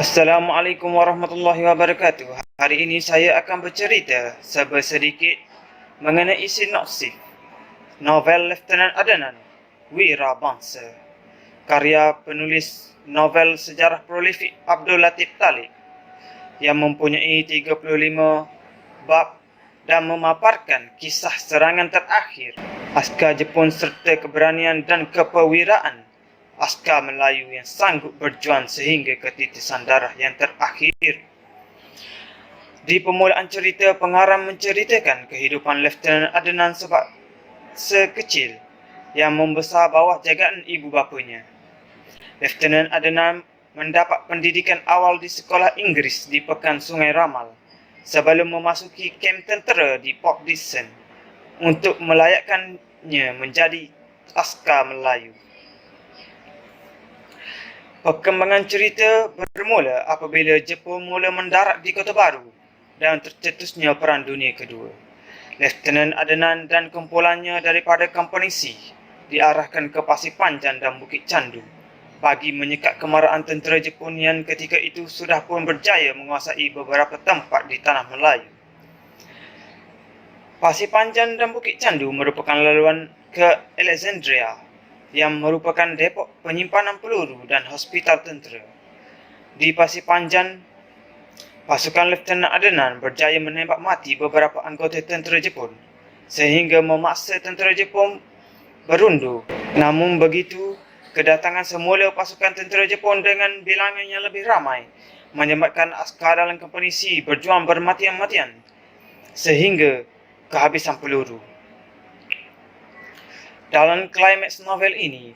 Assalamualaikum warahmatullahi wabarakatuh. Hari ini saya akan bercerita sedikit mengenai sinopsis novel Lieutenant Adnan Wirabangsa, karya penulis novel sejarah prolifik Abdul Latif Talib yang mempunyai 35 bab dan memaparkan kisah serangan terakhir askar Jepun serta keberanian dan kepewiraan askar Melayu yang sanggup berjuang sehingga ke titisan darah yang terakhir. Di permulaan cerita, pengarang menceritakan kehidupan Lieutenant Adnan sekecil yang membesar bawah jagaan ibu bapanya. Lieutenant Adnan mendapat pendidikan awal di sekolah Inggeris di Pekan Sungai Ramal sebelum memasuki kem tentera di Port Dickson untuk melayakkannya menjadi askar Melayu. Perkembangan cerita bermula apabila Jepun mula mendarat di Kota Baru dan tercetusnya Perang Dunia Kedua. Lieutenant Adnan dan kumpulannya daripada Kompani C diarahkan ke Pasir Panjang dan Bukit Candu bagi menyekat kemarahan tentera Jepun yang ketika itu sudah pun berjaya menguasai beberapa tempat di Tanah Melayu. Pasir Panjang dan Bukit Candu merupakan laluan ke Alexandria yang merupakan depot penyimpanan peluru dan hospital tentera. Di Pasir Panjang, pasukan Lieutenant Adnan berjaya menembak mati beberapa anggota tentera Jepun sehingga memaksa tentera Jepun berundur. Namun begitu, kedatangan semula pasukan tentera Jepun dengan bilangan yang lebih ramai menyebabkan askar dalam Kompani C berjuang bermatian-matian sehingga kehabisan peluru. Dalam klimaks novel ini,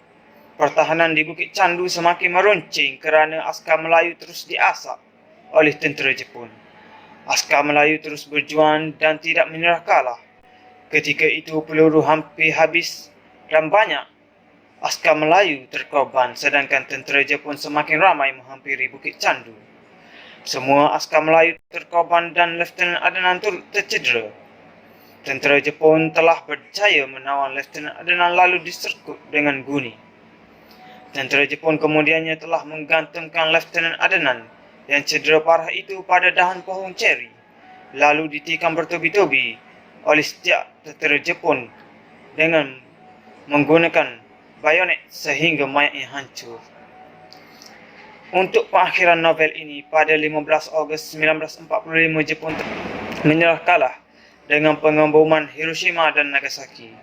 pertahanan di Bukit Candu semakin meruncing kerana askar Melayu terus diasap oleh tentera Jepun. Askar Melayu terus berjuang dan tidak menyerah kalah. Ketika itu peluru hampir habis dan banyak askar Melayu terkorban sedangkan tentera Jepun semakin ramai menghampiri Bukit Candu. Semua askar Melayu terkorban dan Lieutenant Adnan turut tercedera. Tentera Jepun telah berjaya menawan Lieutenant Adnan lalu diserkut dengan guni. Tentera Jepun kemudiannya telah menggantungkan Lieutenant Adnan yang cedera parah itu pada dahan pohon ceri, lalu ditikam bertubi-tubi oleh setiap tentera Jepun dengan menggunakan bayonet sehingga mayatnya hancur. Untuk pengakhiran novel ini, pada 15 Ogos 1945 Jepun menyerah kalah dengan pengeboman Hiroshima dan Nagasaki.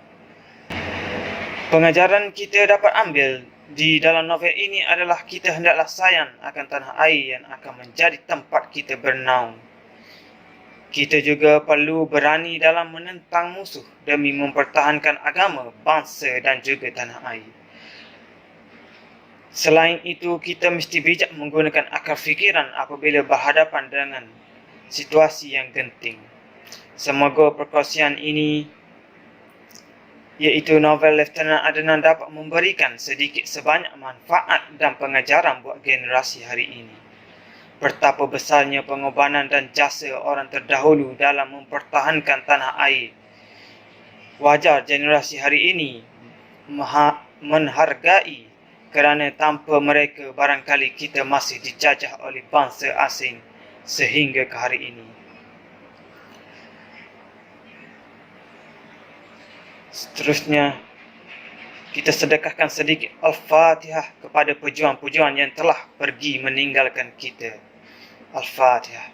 Pengajaran kita dapat ambil di dalam novel ini adalah kita hendaklah sayang akan tanah air yang akan menjadi tempat kita bernaung. Kita juga perlu berani dalam menentang musuh demi mempertahankan agama, bangsa dan juga tanah air. Selain itu, kita mesti bijak menggunakan akal fikiran apabila berhadapan dengan situasi yang genting. Semoga perkongsian ini, iaitu novel Lieutenant Adnan, dapat memberikan sedikit sebanyak manfaat dan pengajaran buat generasi hari ini. Betapa besarnya pengorbanan dan jasa orang terdahulu dalam mempertahankan tanah air. Wajar generasi hari ini menghargai kerana tanpa mereka barangkali kita masih dijajah oleh bangsa asing sehingga ke hari ini. Seterusnya, kita sedekahkan sedikit Al-Fatihah kepada pejuang-pejuang yang telah pergi meninggalkan kita. Al-Fatihah.